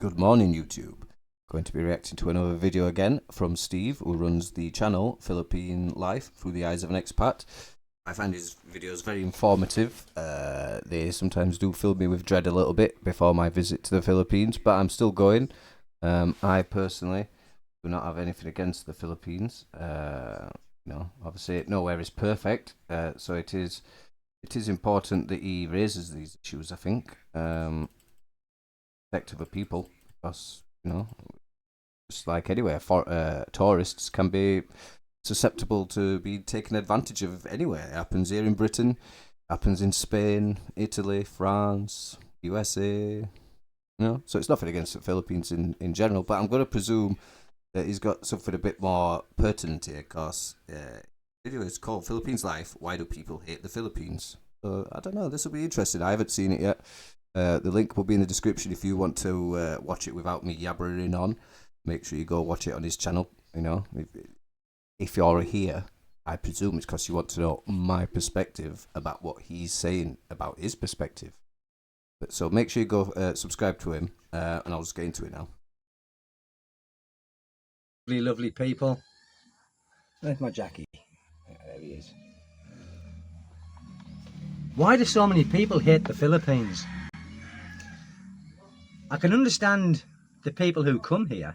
Good morning, YouTube. Going to be reacting to another video again from Steve, who runs the channel Philippine Life Through the Eyes of an Expat. I find his videos very informative. They sometimes do fill me with dread a little bit before my visit to the Philippines, but I'm still going. I personally do not have anything against the Philippines. Obviously nowhere is perfect, so it is important that he raises these issues, I think. Respect of people, because just like anywhere, for tourists can be susceptible to be taken advantage of anywhere. It happens here in Britain, happens in Spain, Italy, France, USA. So it's nothing against the Philippines in general, but I'm going to presume that he's got something a bit more pertinent here, because the video is called Philippines Life. Why do people hate the Philippines? I don't know. This will be interesting. I haven't seen it yet. The link will be in the description if you want to watch it without me yabbering on. Make sure you go watch it on his channel. If you're here, I presume it's because you want to know my perspective about what he's saying about his perspective. So make sure you go subscribe to him, and I'll just get into it now. Lovely people. Where's my Jackie? There he is. Why do so many people hate the Philippines? I can understand the people who come here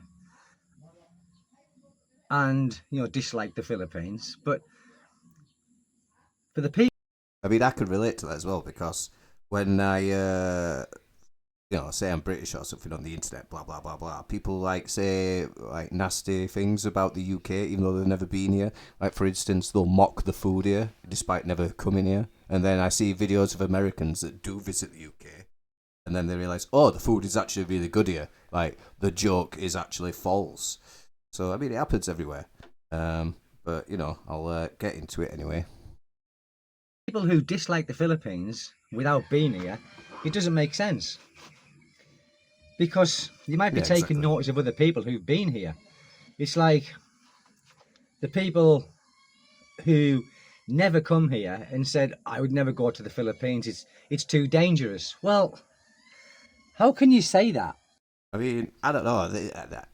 and dislike the Philippines, but for the people, I could relate to that as well, because when I say I'm British or something on the internet, blah blah blah blah, people say nasty things about the UK, even though they've never been here. Like, for instance, they'll mock the food here despite never coming here. And then I see videos of Americans that do visit the UK, and then they realise, oh, the food is actually really good here. Like, the joke is actually false. So it happens everywhere. But I'll get into it anyway. people who dislike the Philippines without being here, it doesn't make sense. Because you might be taking notice of other people who've been here. It's like the people who never come here and said, I would never go to the Philippines, it's too dangerous. Well, how can you say that? I don't know.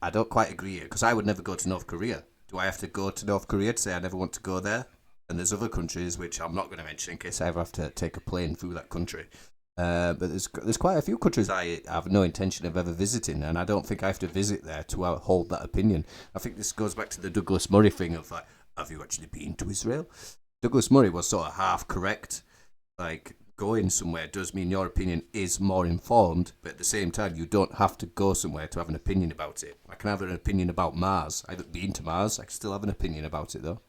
I don't quite agree here, because I would never go to North Korea. Do I have to go to North Korea to say I never want to go there? And there's other countries which I'm not going to mention in case I ever have to take a plane through that country. But there's quite a few countries I have no intention of ever visiting, and I don't think I have to visit there to hold that opinion. I think this goes back to the Douglas Murray thing of have you actually been to Israel? Douglas Murray was sort of half correct. Like, going somewhere does mean your opinion is more informed, but at the same time, you don't have to go somewhere to have an opinion about it. I can have an opinion about Mars. I haven't been to Mars. I can still have an opinion about it, though.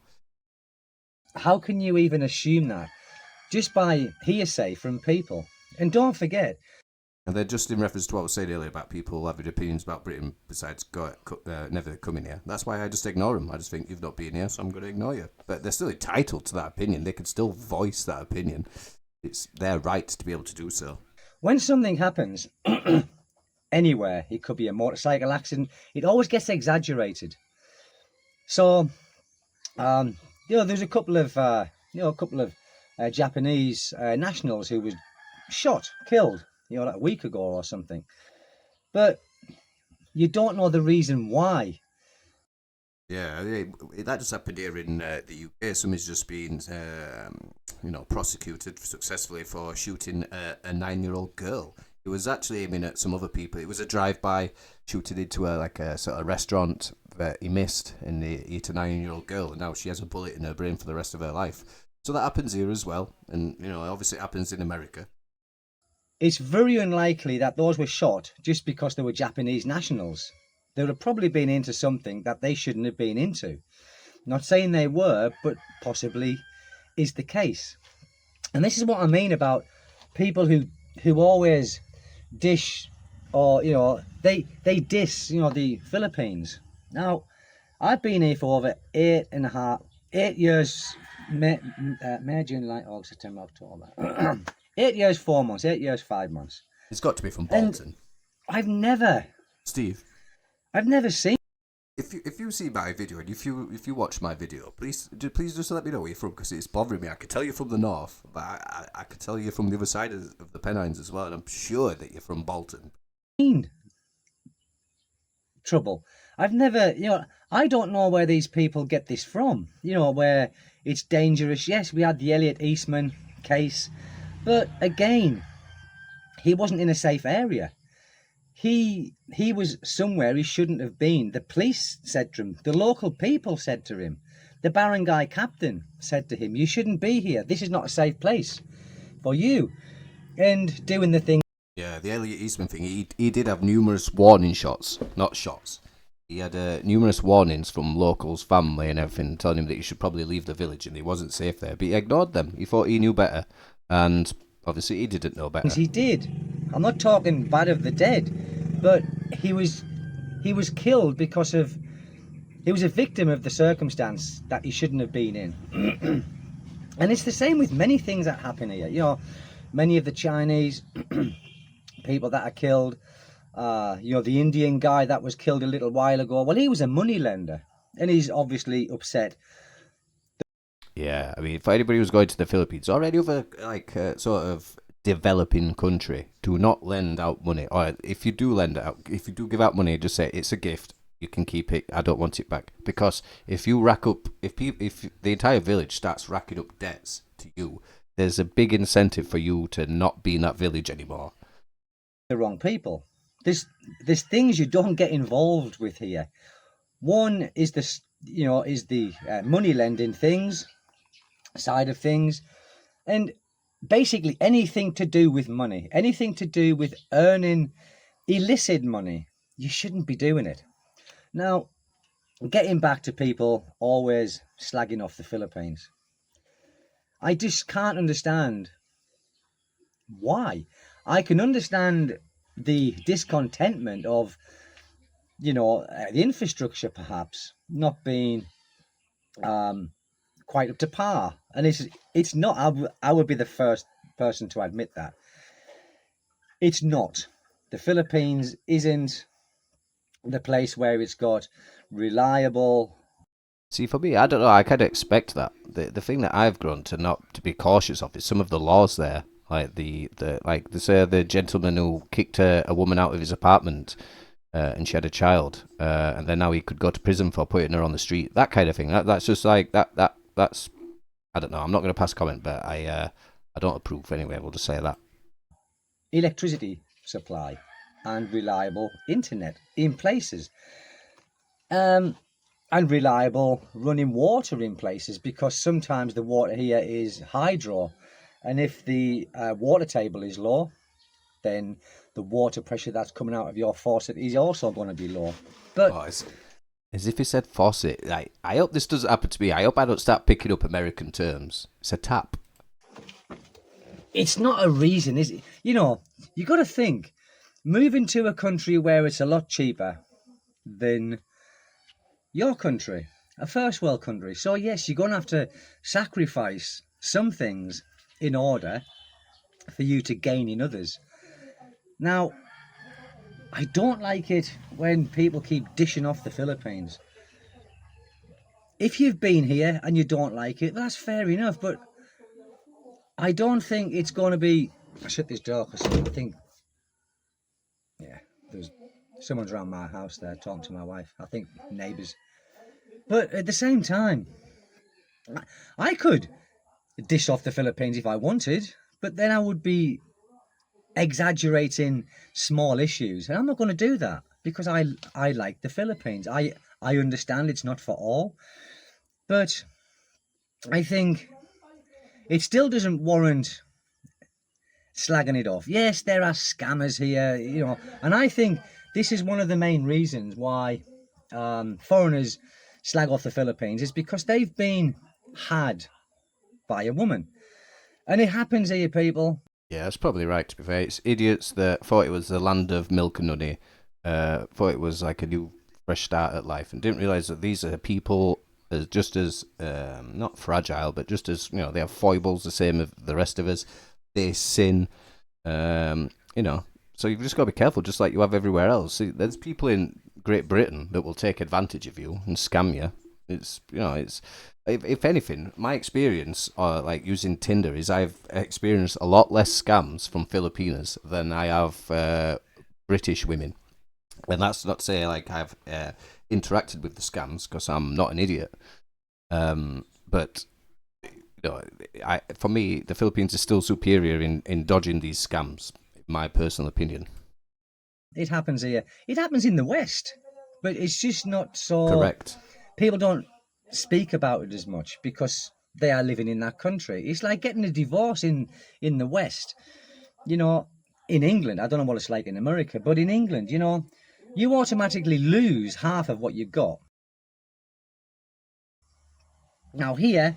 How can you even assume that? Just by hearsay from people. And don't forget. And then, just in reference to what I was saying earlier about people having opinions about Britain besides never coming here, that's why I just ignore them. I just think you've not been here, so I'm going to ignore you. But they're still entitled to that opinion. They can still voice that opinion. It's their right to be able to do so. When something happens anywhere, it could be a motorcycle accident, it always gets exaggerated. So, there's a couple of Japanese nationals who was killed, like a week ago or something. But you don't know the reason why. Yeah, that just happened here in the UK. Somebody's just been, prosecuted successfully for shooting a 9-year-old girl. It was actually aiming at some other people. It was a drive-by shooting into a sort of restaurant that he missed, and he hit a 9-year-old girl, and now she has a bullet in her brain for the rest of her life. So that happens here as well, and obviously it happens in America. It's very unlikely that those were shot just because they were Japanese nationals. They would have probably been into something that they shouldn't have been into. Not saying they were, but possibly is the case. And this is what I mean about people who always dish, or they diss the Philippines. Now, I've been here for over 8 years, May, June, July, August, September, October. 8 years, 4 months, 8 years, 5 months. It's got to be from Bolton. And Steve, I've never seen. If you see my video, and if you watch my video, please just let me know where you're from, because it's bothering me. I could tell you're from the north, but I could tell you're from the other side of the Pennines as well, and I'm sure that you're from Bolton. trouble. I've never, I don't know where these people get this from, where it's dangerous. Yes, we had the Elliot Eastman case, but again, he wasn't in a safe area. He was somewhere he shouldn't have been. The police said to him, the local people said to him, the barangay captain said to him, you shouldn't be here. This is not a safe place for you. And doing the thing. Yeah, the Elliot Eastman thing, he did have numerous warning shots, not shots. He had numerous warnings from locals, family and everything, telling him that he should probably leave the village and he wasn't safe there. But he ignored them. He thought he knew better. And obviously he didn't know better. He did. I'm not talking bad of the dead, but he was killed because of, he was a victim of the circumstance that he shouldn't have been in. And it's the same with many things that happen here. Many of the Chinese people that are killed, the Indian guy that was killed a little while ago, well, he was a money lender and he's obviously upset. Yeah, I mean, for anybody who's going to the Philippines or any other sort of developing country, do not lend out money. Or if you do lend it out, if you do give out money, just say it's a gift. You can keep it. I don't want it back. Because if you rack up, if the entire village starts racking up debts to you, there's a big incentive for you to not be in that village anymore. The wrong people. There's things you don't get involved with here. One is the money lending things side of things, and basically anything to do with money, anything to do with earning illicit money, you shouldn't be doing it. Now, getting back to people always slagging off the Philippines, I just can't understand why. I can understand the discontentment of, the infrastructure perhaps not being quite up to par. And it's not, I would be the first person to admit that. It's not. The Philippines isn't the place where it's got reliable. See, for me, I don't know. I kind of expect that. The thing that I've grown to not to be cautious of is some of the laws there, like the gentleman who kicked a woman out of his apartment, and she had a child, and then now he could go to prison for putting her on the street. That kind of thing. That's just like that. That's, I don't know. I'm not going to pass comment, but I don't approve anyway. We'll just say that. Electricity supply and reliable internet in places. And reliable running water in places, because sometimes the water here is hydro, and if the water table is low, then the water pressure that's coming out of your faucet is also going to be low. But as if he said faucet. Like, I hope this doesn't happen to me. I hope I don't start picking up American terms. It's a tap. It's not a reason, is it? You got to think, moving to a country where it's a lot cheaper than your country, a first world country. So yes, you're going to have to sacrifice some things in order for you to gain in others. Now, I don't like it when people keep dishing off the Philippines. If you've been here and you don't like it, that's fair enough, but I don't think it's going to be... I shut this door because I think... Yeah, there's someone's around my house there talking to my wife. I think neighbours. But at the same time, I could dish off the Philippines if I wanted, but then I would be exaggerating small issues, and I'm not going to do that because I like the Philippines. I understand it's not for all, but I think it still doesn't warrant slagging it off. Yes, there are scammers here, and I think this is one of the main reasons why foreigners slag off the Philippines, is because they've been had by a woman. And it happens here, people. Yeah, that's probably right, to be fair. It's idiots that thought it was the land of milk and honey, thought it was like a new fresh start at life, and didn't realise that these are people just as, not fragile, but just as, they have foibles the same as the rest of us. They sin, so you've just got to be careful, just like you have everywhere else. See, there's people in Great Britain that will take advantage of you and scam you. It's, if anything, my experience, like using Tinder, is I've experienced a lot less scams from Filipinas than I have British women. And that's not to say like I've interacted with the scams, because I'm not an idiot. But you know, for me, the Philippines is still superior in dodging these scams, in my personal opinion. It happens here. It happens in the West, but it's just not so. Correct. People don't speak about it as much because they are living in that country. It's like getting a divorce in the West. You know, in England, I don't know what it's like in America, but in England, you know, you automatically lose half of what you've got. Now here,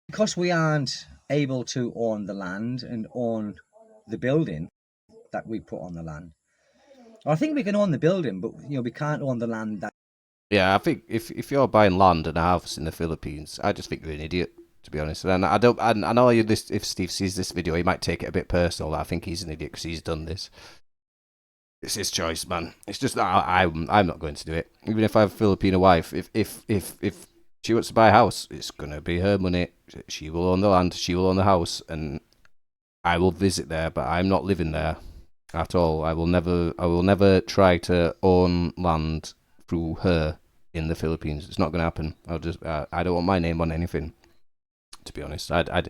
because we aren't able to own the land and own the building that we put on the land. I think we can own the building, but you know we can't own the land that. Yeah, I think if you're buying land and a house in the Philippines, I just think you're an idiot, to be honest. And I don't. I know you. This if Steve sees this video, he might take it a bit personal. I think he's an idiot because he's done this. It's his choice, man. It's just that I'm not going to do it. Even if I have a Filipino wife, if she wants to buy a house, it's gonna be her money. She will own the land. She will own the house, and I will visit there. But I'm not living there at all. I will never. I will never try to own land through her in the Philippines. It's not gonna happen. I'll just. I don't want my name on anything. To be honest, I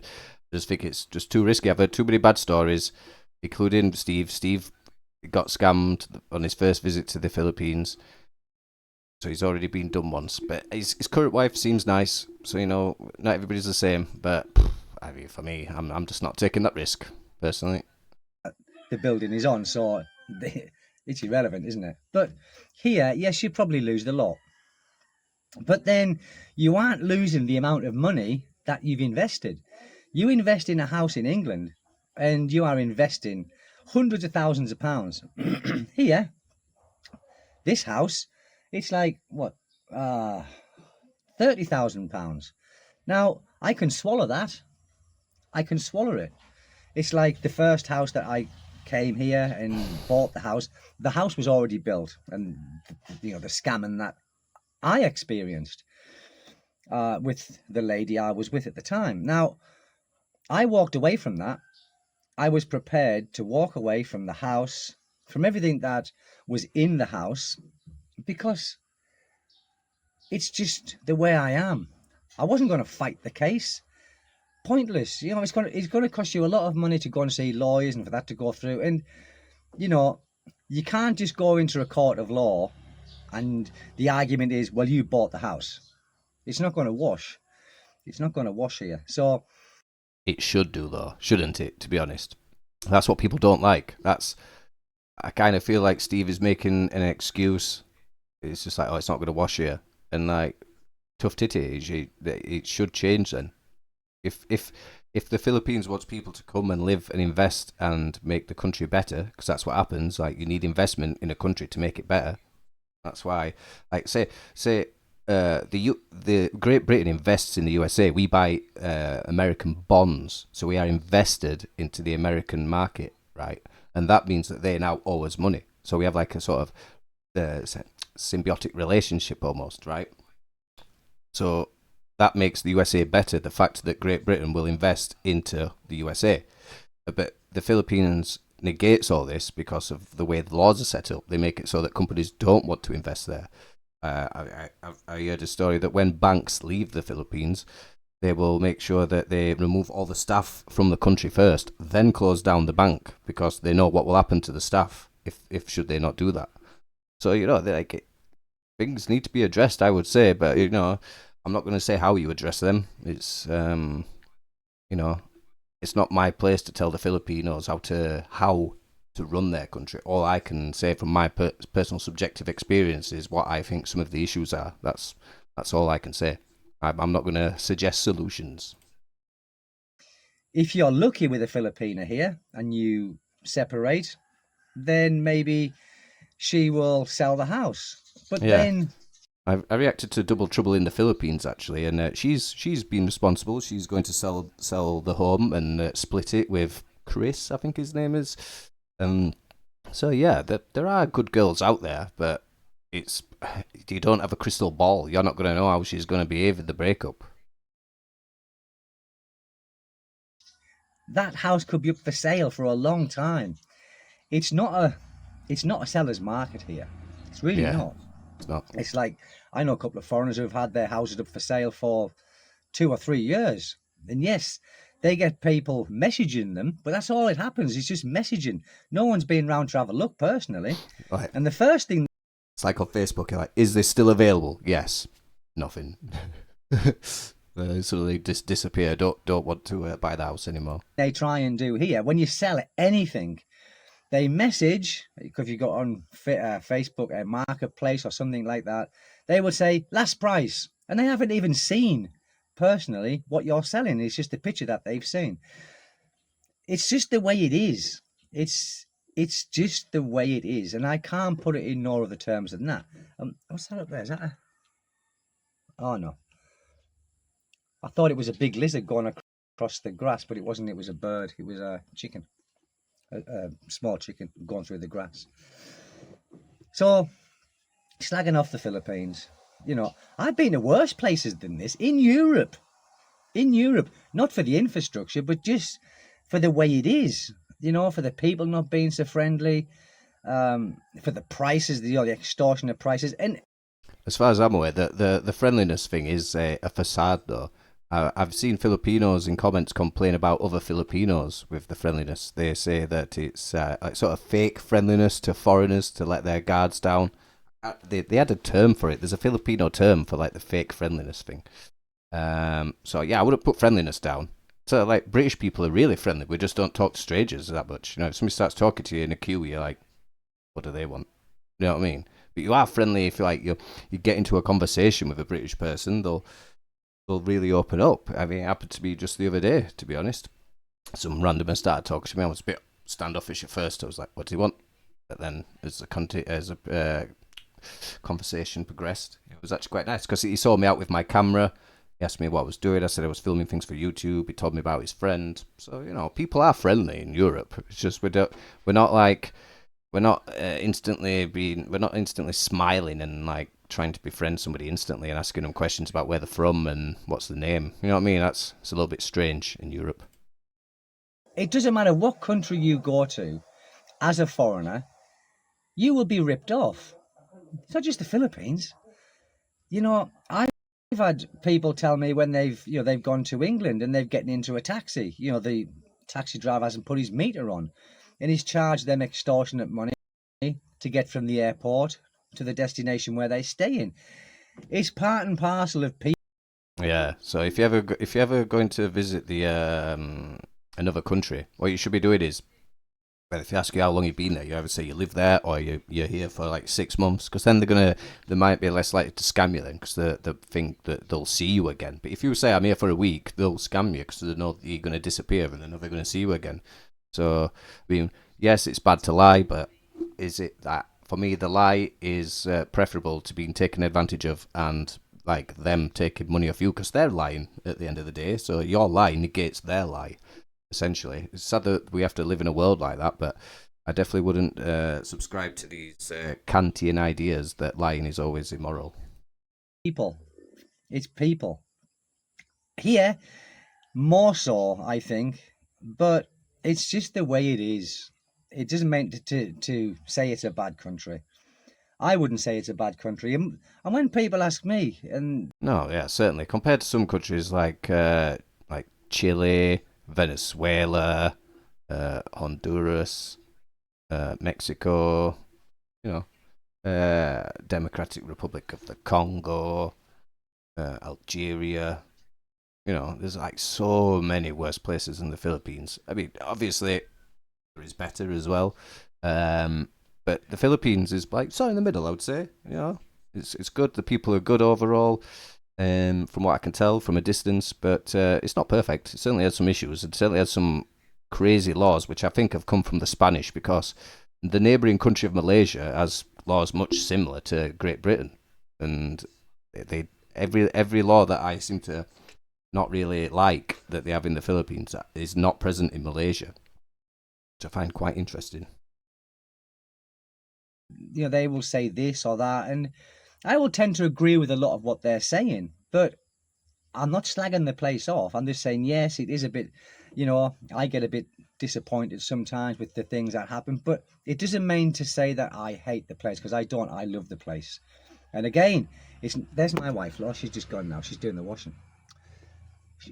just think it's just too risky. I've heard too many bad stories, including Steve. Steve got scammed on his first visit to the Philippines. So he's already been done once. But his current wife seems nice. So, you know, not everybody's the same. But, I mean, for me, I'm just not taking that risk, personally. The building is on, so it's irrelevant, isn't it? But here, yes, you probably lose the lot. But then you aren't losing the amount of money that you've invested. You invest in a house in England and you are investing hundreds of thousands of pounds. Here, this house, it's like, what, £30,000. Now, I can swallow that. I can swallow it. It's like the first house that I came here and bought the house. The house was already built, and you know the scamming that I experienced with the lady I was with at the time. Now, I walked away from that. I was prepared to walk away from the house, from everything that was in the house, because it's just the way I am. I wasn't going to fight the case. Pointless. You know, it's going to cost you a lot of money to go and see lawyers and for that to go through. And you know, you can't just go into a court of law and the argument is, well, you bought the house. It's not going to wash. It's not going to wash here. So It should do, though, shouldn't it, to be honest? That's what people don't like. I kind of feel like Steve is making an excuse. It's just like, oh, it's not going to wash here. And, like, tough titty, it should change then. If the Philippines wants people to come and live and invest and make the country better, because that's what happens. Like you need investment in a country to make it better. That's why, like the Great Britain invests in the USA. We buy American bonds, so we are invested into the American market, right? And that means that they now owe us money. So we have like a sort of symbiotic relationship almost, right? So that makes the USA better. The fact that Great Britain will invest into the USA, but the Philippines negates all this because of the way the laws are set up. They make it so that companies don't want to invest there. I heard a story that when banks leave the Philippines, they will make sure that they remove all the staff from the country first, then close down the bank because they know what will happen to the staff if should they not do that. So you know, things need to be addressed, I would say, but you know, I'm not going to say how you address them. It's you know, it's not my place to tell the Filipinos how to run their country. All I can say from my personal subjective experience is what I think some of the issues are. That's all I can say. I'm not going to suggest solutions. if you're lucky with a Filipina here and you separate, then maybe she will sell the house. But Yeah. then I reacted to Double Trouble in the Philippines actually, and she's been responsible. She's going to sell the home and split it with Chris, I think his name is. So yeah, there are good girls out there, but it's you don't have a crystal ball. You're not going to know how she's going to behave in the breakup. that house could be up for sale for a long time. It's not a It's not a seller's market here. It's really Yeah, not. it's not. It's like, I know a couple of foreigners who've had their houses up for sale for 2 or 3 years. And yes, they get people messaging them, but that's all it happens. It's just messaging. No one's been round to have a look personally. Like, And the first thing, it's like on Facebook, you're like, is this still available? Yes. Nothing. They suddenly just disappear. Don't want to buy the house anymore. they try and do here, when you sell anything, they message, if you go on Facebook, a marketplace or something like that, they will say last price, and they haven't even seen personally what you're selling. It's just a picture that they've seen. It's just the way it is. It's just the way it is, and I can't put it in no other terms than that. What's that up there? Is that a... Oh no, I thought it was a big lizard going across the grass, but it wasn't. It was a bird. It was a chicken, a small chicken going through the grass. So, slagging off the Philippines, I've been to worse places than this in Europe. In Europe, not for the infrastructure, but just for the way it is. For the people not being so friendly, for the prices, the extortionate prices, and As far as I'm aware, the friendliness thing is a facade, though. I've seen Filipinos in comments complain about other Filipinos with the friendliness. They say that it's like sort of fake friendliness to foreigners to let their guards down. They had a term for it. There's a Filipino term for like the fake friendliness thing. So yeah, I wouldn't put friendliness down. So like British people are really friendly. We just don't talk to strangers that much. If somebody starts talking to you in a queue, you're like, what do they want? You know what I mean? But you are friendly if you get into a conversation with a British person. They'll really open up. I mean, it happened to me just the other day, to be honest. Some randomer started talking to me. I was a bit standoffish at first. I was like, what do you want? But then as the conversation progressed, it was actually quite nice because he saw me out with my camera. He asked me what I was doing. I said I was filming things for YouTube. He told me about his friend. So, people are friendly in Europe. It's just we're not instantly smiling and like trying to befriend somebody instantly and asking them questions about where they're from and what's the name. You know what I mean? It's a little bit strange in Europe. it doesn't matter what country you go to, as a foreigner, you will be ripped off. It's not just the Philippines. I've had people tell me when they've gone to England and they've gotten into a taxi. The taxi driver hasn't put his meter on, and he's charged them extortionate money to get from the airport to the destination where they're staying. It's part and parcel of people. Yeah. So if you're ever going to visit the another country, what you should be doing is, well, if they ask you how long you've been there, you either say you live there or you're here for like 6 months, because then they might be less likely to scam you then, because they think that they'll see you again. But if you say I'm here for a week, they'll scam you because they know that you're going to disappear and they're never going to see you again. So I mean, yes, it's bad to lie, but is it that? For me, the lie is preferable to being taken advantage of and like them taking money off you because they're lying at the end of the day. So your lie negates their lie, essentially. It's sad that we have to live in a world like that, but I definitely wouldn't subscribe to these Kantian ideas that lying is always immoral. People. It's people. Here, more so, I think, but it's just the way it is. It doesn't mean to say it's a bad country. I wouldn't say it's a bad country. And when people ask me, and No, yeah, certainly. Compared to some countries like Chile, Venezuela, Honduras, Mexico, Democratic Republic of the Congo, Algeria. There's like so many worse places than the Philippines. I mean, obviously, there is better as well. But the Philippines is like so in the middle, I would say. It's good. The people are good overall, from what I can tell from a distance. But it's not perfect. It certainly has some issues. It certainly has some crazy laws, which I think have come from the Spanish, because the neighbouring country of Malaysia has laws much similar to Great Britain, and every law that I seem to not really like that they have in the Philippines is not present in Malaysia, which I find quite interesting. they will say this or that, and I will tend to agree with a lot of what they're saying, but I'm not slagging the place off. I'm just saying, yes, it is a bit, I get a bit disappointed sometimes with the things that happen, but it doesn't mean to say that I hate the place, because I don't. I love the place. And again, there's my wife, Laura. She's just gone now. She's doing the washing.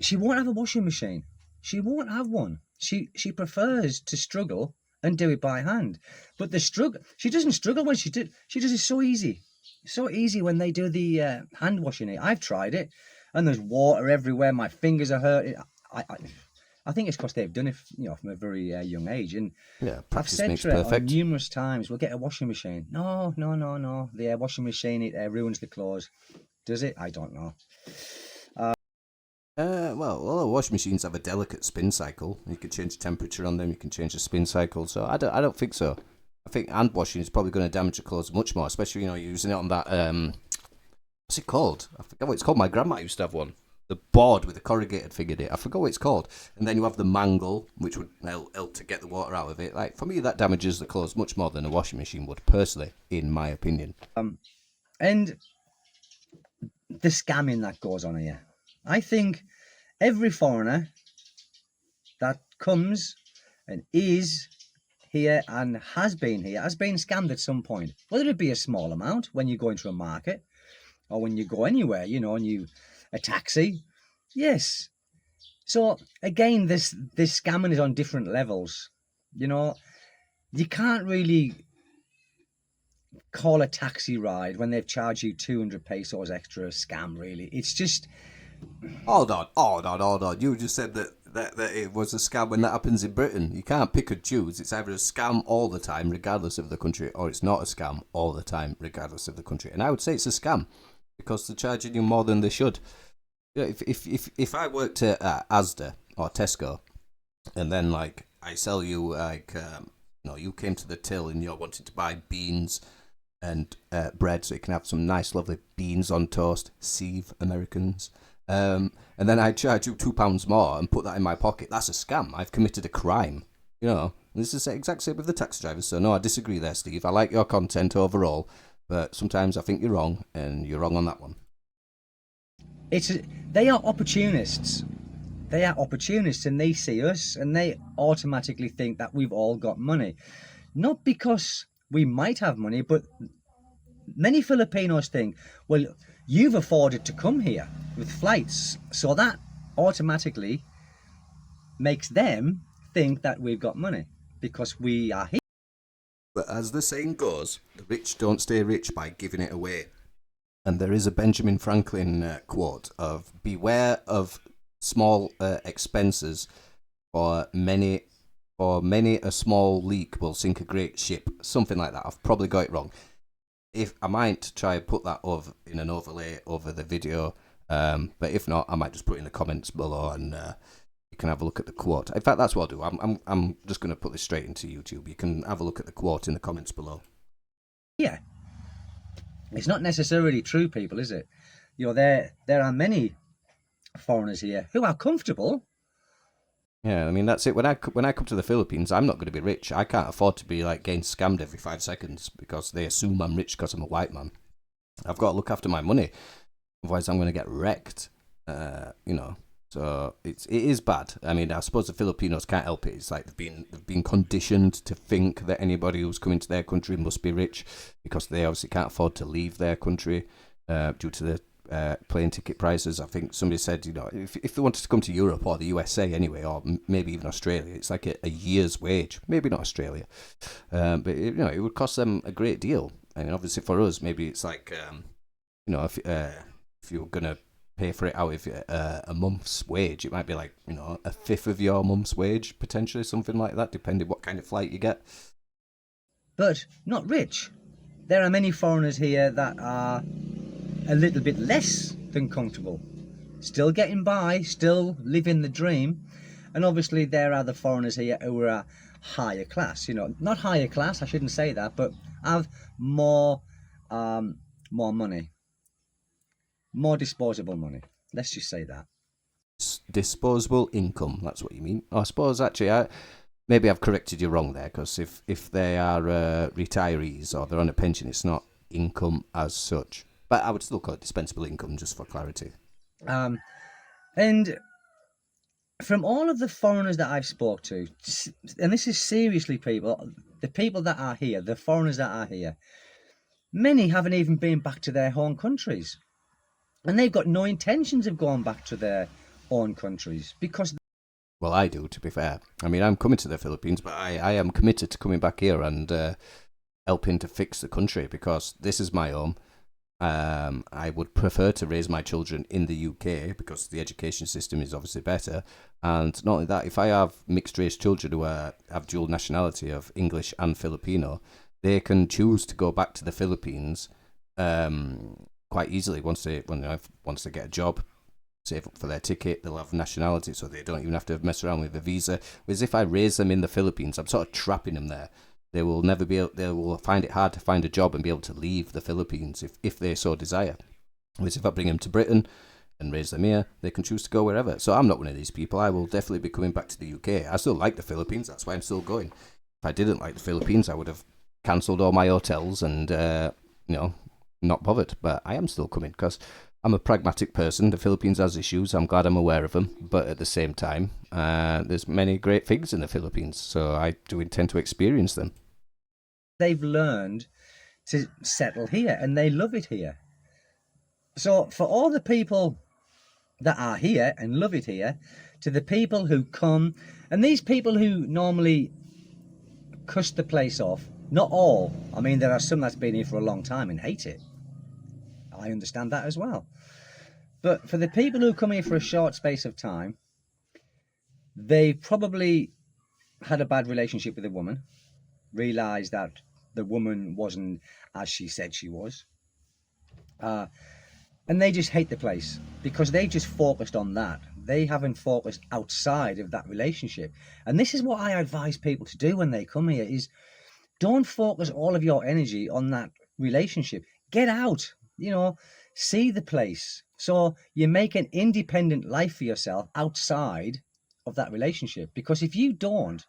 She won't have a washing machine. She won't have one. She prefers to struggle and do it by hand. But the struggle, she doesn't struggle when she does it so easy. So easy when they do the hand washing it. I've tried it, and there's water everywhere. My fingers are hurting. I think it's because they've done it, from a very young age. And Yeah, I've practice said makes to her perfect. numerous times, we'll get a washing machine. No. The washing machine, it ruins the clothes. Does it? I don't know. Well, all the washing machines have a delicate spin cycle. You can change the temperature on them. You can change the spin cycle. So I don't think so. I think hand washing is probably going to damage the clothes much more, especially using it on that what's it called? I forget what it's called. My grandma used to have one. The board with the corrugated thing in it. I forgot what it's called. And then you have the mangle, which would help to get the water out of it. Like, for me, that damages the clothes much more than a washing machine would, personally, in my opinion. And the scamming that goes on here. I think every foreigner that comes and is here and has been scammed at some point, whether it be a small amount when you go into a market or when you go anywhere, and a taxi. Yes. So again, this scamming is on different levels. You can't really call a taxi ride when they've charged you 200 pesos extra a scam, really. It's just... Hold on. You just said that it was a scam when that happens in Britain. You can't pick and choose. It's either a scam all the time, regardless of the country, or it's not a scam all the time, regardless of the country. And I would say it's a scam because they're charging you more than they should. If I worked at Asda or Tesco, and then I sell you you came to the till and you're wanting to buy beans and bread, so you can have some nice lovely beans on toast, Sieve Americans. And then I charge you £2 more and put that in my pocket. That's a scam. I've committed a crime. This is the exact same with the taxi drivers. So no, I disagree there, Steve. I like your content overall, but sometimes I think you're wrong, and you're wrong on that one. They are opportunists. They are opportunists, and they see us and they automatically think that we've all got money. Not because we might have money, but many Filipinos think, well, you've afforded to come here with flights, so that automatically makes them think that we've got money because we are here. But as the saying goes, the rich don't stay rich by giving it away. And there is a Benjamin Franklin quote of beware of small expenses, for many a small leak will sink a great ship. Something like that. I've probably got it wrong. If I might try and put that over in an overlay over the video, but if not, I might just put it in the comments below, and you can have a look at the quote. In fact, that's what I'll do. I'm just going to put this straight into YouTube. You can have a look at the quote in the comments below. Yeah, it's not necessarily true, people, is it? There are many foreigners here who are comfortable. Yeah, I mean, that's it. When I come to the Philippines, I'm not going to be rich. I can't afford to be getting scammed every 5 seconds because they assume I'm rich because I'm a white man. I've got to look after my money, otherwise I'm going to get wrecked. So it is bad. I mean, I suppose the Filipinos can't help it. It's like they've been conditioned to think that anybody who's coming to their country must be rich because they obviously can't afford to leave their country due to the plane ticket prices. I think somebody said, if they wanted to come to Europe or the USA anyway, or maybe even Australia, it's like a year's wage. Maybe not Australia, but it would cost them a great deal. I mean, obviously for us, maybe it's if you're gonna pay for it out of a month's wage, it might be a fifth of your month's wage, potentially, something like that, depending what kind of flight you get. But not rich. There are many foreigners here that are a little bit less than comfortable, still getting by, still living the dream. And obviously there are the foreigners here who are higher class, not higher class, I shouldn't say that, but have more money, more disposable money, let's just say that. Disposable income, that's what you mean. I suppose actually maybe I've corrected you wrong there, because if they are retirees or they're on a pension, it's not income as such. But I would still call it dispensable income, just for clarity. And from all of the foreigners that I've spoke to, and this is seriously people, the people that are here, the foreigners that are here, many haven't even been back to their home countries. And they've got no intentions of going back to their own countries because Well, I do, to be fair. I mean, I'm coming to the Philippines, but I am committed to coming back here and helping to fix the country because this is my home. I would prefer to raise my children in the UK because the education system is obviously better. And not only that, if I have mixed race children who have dual nationality of English and Filipino, they can choose to go back to the Philippines quite easily once they get a job, save up for their ticket, they'll have nationality, so they don't even have to mess around with a visa. Whereas if I raise them in the Philippines, I'm sort of trapping them there. They will never be able, they will find it hard to find a job and be able to leave the Philippines if they so desire. Whereas if I bring them to Britain and raise them here, they can choose to go wherever. So I'm not one of these people. I will definitely be coming back to the UK. I still like the Philippines, that's why I'm still going. If I didn't like the Philippines, I would have cancelled all my hotels and, not bothered. But I am still coming because I'm a pragmatic person. The Philippines has issues. I'm glad I'm aware of them. But at the same time, there's many great things in the Philippines. So I do intend to experience them. they've learned to settle here and they love it here. So for all the people that are here and love it here, to the people who come, and these people who normally cuss the place off, not all. I mean, there are some that's been here for a long time and hate it. I understand that as well. But for the people who come here for a short space of time, they probably had a bad relationship with a woman, realised that the woman wasn't as she said she was, and they just hate the place because they just focused on that. They haven't focused outside of that relationship. And this is what I advise people to do when they come here is don't focus all of your energy on that relationship. Get out, see the place. So you make an independent life for yourself outside of that relationship. Because if you don't,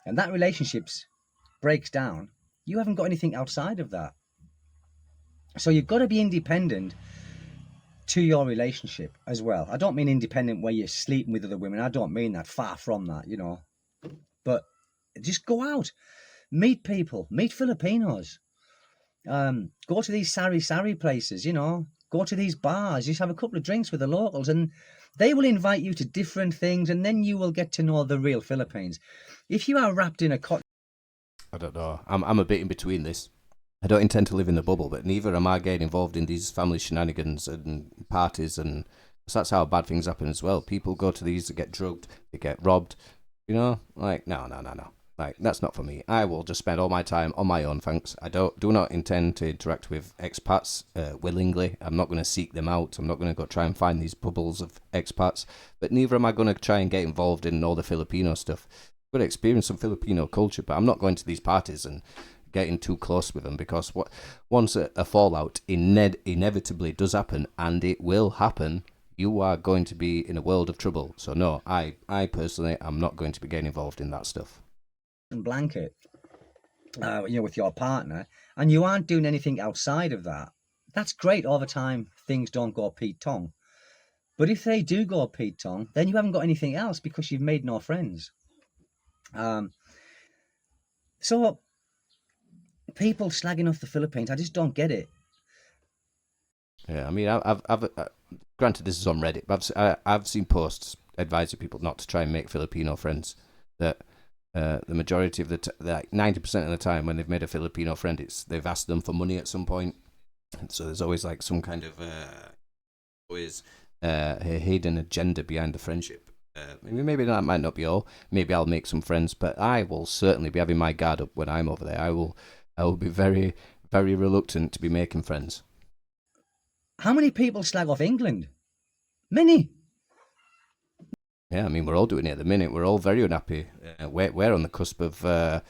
and that relationship breaks down, you haven't got anything outside of that. So you've got to be independent to your relationship as well. I don't mean independent where you're sleeping with other women. I don't mean that. Far from that, But just go out, meet people, meet Filipinos. Go to these sari places, go to these bars, just have a couple of drinks with the locals and they will invite you to different things and then you will get to know the real Philippines. If you are wrapped in a cotton... I don't know. I'm a bit in between this. I don't intend to live in the bubble, but neither am I getting involved in these family shenanigans and parties, and so that's how bad things happen as well. People go to these to get drugged, they get robbed, no. Like, that's not for me. I will just spend all my time on my own, thanks. I do not intend to interact with expats willingly. I'm not going to seek them out. I'm not going to go try and find these bubbles of expats, but neither am I going to try and get involved in all the Filipino stuff. I'm going to experience some Filipino culture, but I'm not going to these parties and getting too close with them because once a fallout inevitably does happen, and it will happen, you are going to be in a world of trouble. So no, I personally am not going to be getting involved in that stuff. Blanket, with your partner, and you aren't doing anything outside of that. That's great all the time. Things don't go Pete Tong, but if they do go Pete Tong, then you haven't got anything else because you've made no friends. So people slagging off the Philippines, I just don't get it. Yeah, I mean, I've granted this is on Reddit, but I've seen posts advising people not to try and make Filipino friends. That the majority of like 90% of the time when they've made a Filipino friend, they've asked them for money at some point. And so there's always like some kind of a hidden agenda behind the friendship. Maybe that might not be all. Maybe I'll make some friends, but I will certainly be having my guard up when I'm over there. I will be very, very reluctant to be making friends. How many people slag off England? Many. Yeah, I mean, we're all doing it at the minute. We're all very unhappy. We're on the cusp of an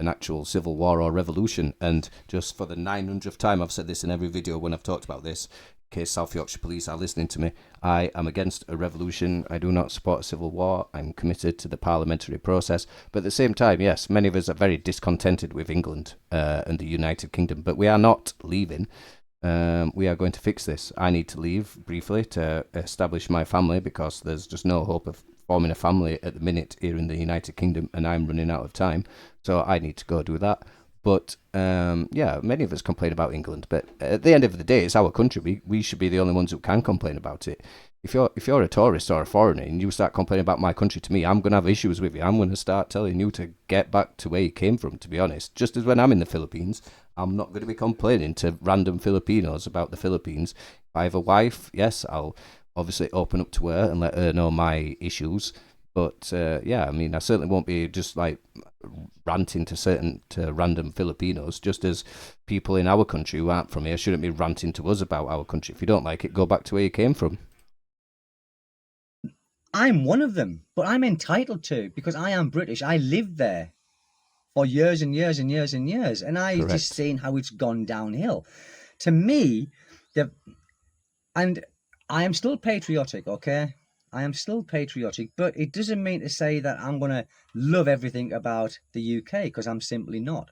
actual civil war or revolution. And just for the 900th time, I've said this in every video when I've talked about this, in case South Yorkshire Police are listening to me, I am against a revolution. I do not support a civil war. I'm committed to the parliamentary process. But at the same time, yes, many of us are very discontented with England and the United Kingdom. But we are not leaving. We are going to fix this. I need to leave briefly to establish my family because there's just no hope of forming a family at the minute here in the United Kingdom, and I'm running out of time, so I need to go do that. But yeah, many of us complain about England, but at the end of the day, it's our country. We should be the only ones who can complain about it. If you're a tourist or a foreigner and you start complaining about my country to me, I'm going to have issues with you. I'm going to start telling you to get back to where you came from, to be honest. Just as when I'm in the Philippines, I'm not going to be complaining to random Filipinos about the Philippines. If I have a wife, yes, I'll obviously open up to her and let her know my issues. But yeah, I mean, I certainly won't be just like ranting to random Filipinos, just as people in our country who aren't from here shouldn't be ranting to us about our country. If you don't like it, go back to where you came from. I'm one of them, but I'm entitled to because I am British. I lived there for years and years and years and years, and I just Correct. seen how it's gone downhill. To me, the and I am still patriotic, okay? I am still patriotic, but it doesn't mean to say that I'm gonna love everything about the UK because I'm simply not.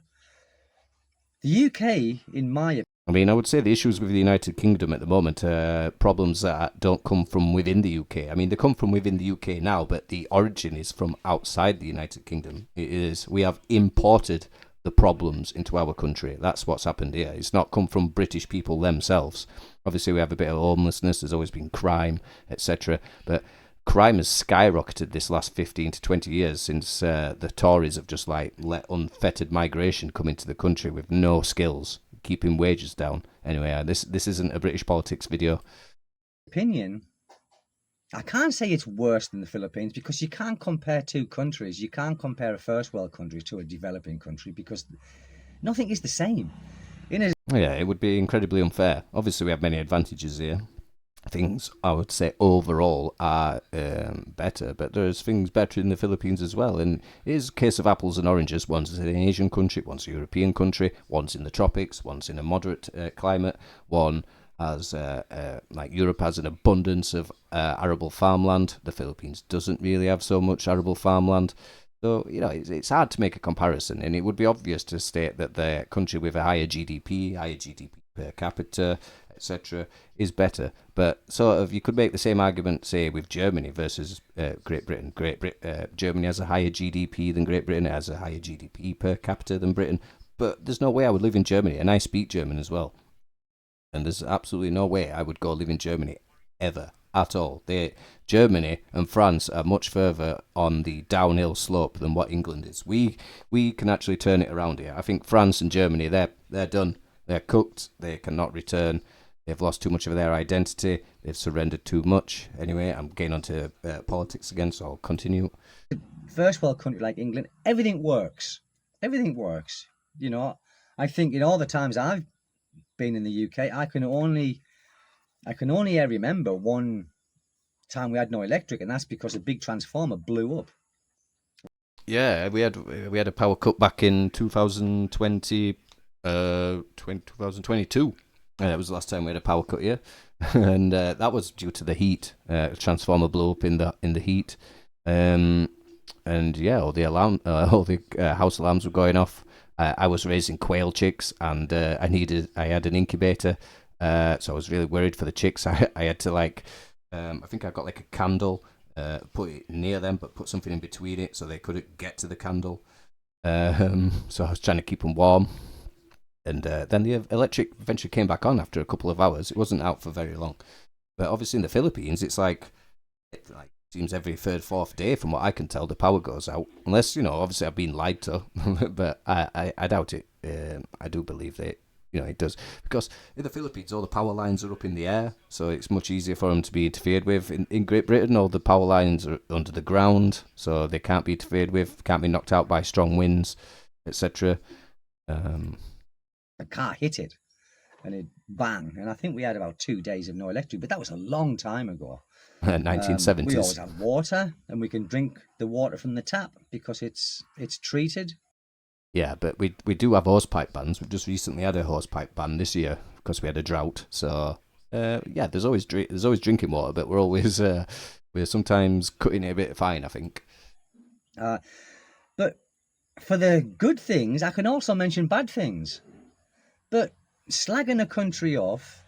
The UK, in my I mean, I would say the issues with the United Kingdom at the moment are problems that don't come from within the UK. I mean, they come from within the UK now, but the origin is from outside the United Kingdom. It is, we have imported the problems into our country. That's what's happened here. It's not come from British people themselves. Obviously, we have a bit of homelessness. There's always been crime, etc. But crime has skyrocketed this last 15 to 20 years since the Tories have just like let unfettered migration come into the country with no skills, keeping wages down. Anyway, this isn't a British politics video. opinion, I can't say it's worse than the Philippines because you can't compare two countries. You can't compare a first world country to a developing country because nothing is the same. In a Yeah, it would be incredibly unfair. Obviously, we have many advantages here. Things I would say overall are better, but there's things better in the Philippines as well. And it is a case of apples and oranges. One's an Asian country, one's a European country, one's in the tropics, one's in a moderate climate, one has like Europe has an abundance of arable farmland. The Philippines doesn't really have so much arable farmland. So, you know, it's hard to make a comparison, and it would be obvious to state that the country with a higher GDP per capita, etc., is better. But sort of, you could make the same argument, say, with Germany versus Great Britain. Germany has a higher GDP than Great Britain. It has a higher GDP per capita than Britain. But there's no way I would live in Germany, and I speak German as well. And there's absolutely no way I would go live in Germany ever at all. Germany and France are much further on the downhill slope than what England is. We can actually turn it around here. I think France and Germany, they're done. They're cooked. They cannot return. They've lost too much of their identity. They've surrendered too much. Anyway, I'm getting onto politics again, so I'll continue. first world country like England, everything works. Everything works. You know, I think in all the times I've been in the UK, I can only remember one time we had no electric, and that's because a big transformer blew up. Yeah, we had a power cut back in 2020, 2022. That was the last time we had a power cut here, and that was due to the heat. A transformer blew up in the heat, and yeah, all the house alarms were going off. I was raising quail chicks, and I had an incubator, so I was really worried for the chicks. I had to like, I think I got like a candle, put it near them, but put something in between it so they couldn't get to the candle. So I was trying to keep them warm. And then the electric eventually came back on after a couple of hours. It wasn't out for very long. But obviously in the Philippines, it seems every third, fourth day, from what I can tell, the power goes out. Unless, obviously I've been lied to, but I doubt it. I do believe that, it does. Because in the Philippines, all the power lines are up in the air, so it's much easier for them to be interfered with. In Great Britain, all the power lines are under the ground, so they can't be interfered with, can't be knocked out by strong winds, etc. A car hit it, and it bang. And I think we had about 2 days of no electric, but that was a long time ago. 1970s. We always have water, and we can drink the water from the tap because it's treated. Yeah, but we do have hosepipe bans. We've just recently had a hosepipe ban this year because we had a drought. So yeah, there's always drinking water, but we're sometimes cutting it a bit fine, I think. But for the good things, I can also mention bad things. But slagging a country off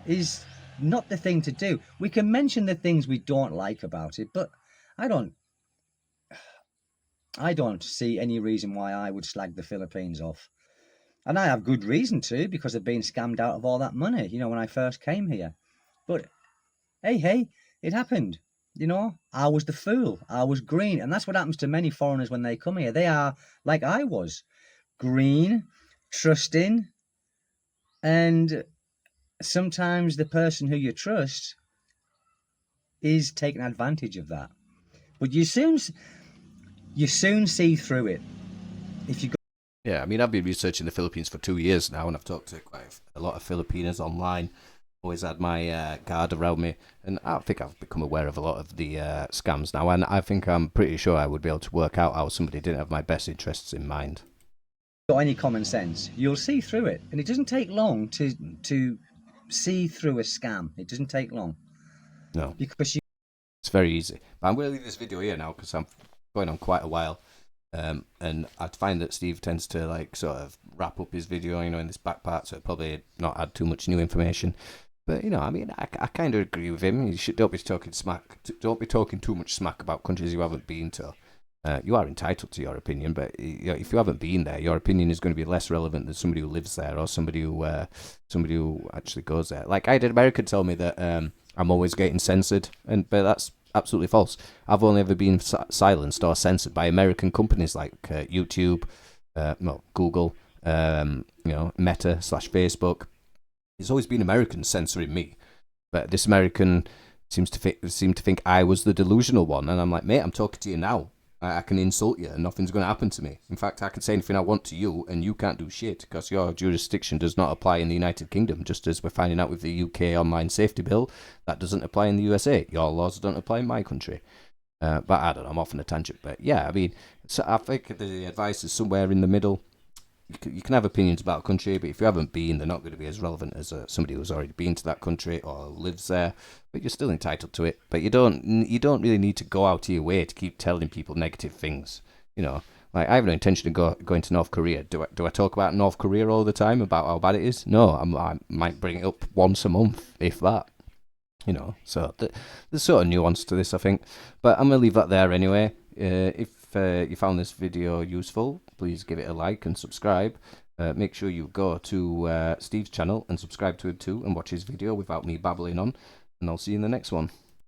is not the thing to do. We can mention the things we don't like about it, but I don't I don't see any reason why I would slag the Philippines off. And I have good reason to, because I've been scammed out of all that money, when I first came here. But hey, it happened. I was the fool. I was green. And that's what happens to many foreigners when they come here. They are like I was, green, trusting, and sometimes the person who you trust is taking advantage of that. But you soon see through it. If you go Yeah, I mean, I've been researching the Philippines for 2 years now, and I've talked to quite a lot of Filipinos online. Always had my guard around me, and I think I've become aware of a lot of the scams now, and I think I'm pretty sure I would be able to work out how somebody didn't have my best interests in mind. got any common sense, you'll see through it. And it doesn't take long to see through a scam. It doesn't take long. No. Because It's very easy. But I'm going to leave this video here now because I'm going on quite a while. And I find that Steve tends to like sort of wrap up his video, in this back part, so probably not add too much new information. But I mean, I kind of agree with him. Don't be talking smack. Don't be talking too much smack about countries you haven't been to. You are entitled to your opinion, but if you haven't been there, your opinion is going to be less relevant than somebody who lives there or somebody who actually goes there. Like I had an American tell me that I'm always getting censored, but that's absolutely false. I've only ever been silenced or censored by American companies like YouTube, Google, Meta/Facebook. It's always been Americans censoring me, but this American seemed to think I was the delusional one, and I'm like, mate, I'm talking to you now. I can insult you and nothing's going to happen to me. In fact, I can say anything I want to you and you can't do shit because your jurisdiction does not apply in the United Kingdom, just as we're finding out with the UK Online Safety Bill. That doesn't apply in the USA. Your laws don't apply in my country. But I don't know, I'm off on a tangent. But yeah, I mean, so I think the advice is somewhere in the middle. You can have opinions about a country, but if you haven't been, they're not going to be as relevant as somebody who's already been to that country or lives there. But you're still entitled to it. But you don't really need to go out of your way to keep telling people negative things. Like I have no intention of going to North Korea. Do I talk about North Korea all the time about how bad it is? No, I might bring it up once a month, if that. So there's sort of nuance to this, I think. But I'm gonna leave that there anyway. If you found this video useful, please give it a like and subscribe. Make sure you go to Steve's channel and subscribe to him too and watch his video without me babbling on. And I'll see you in the next one.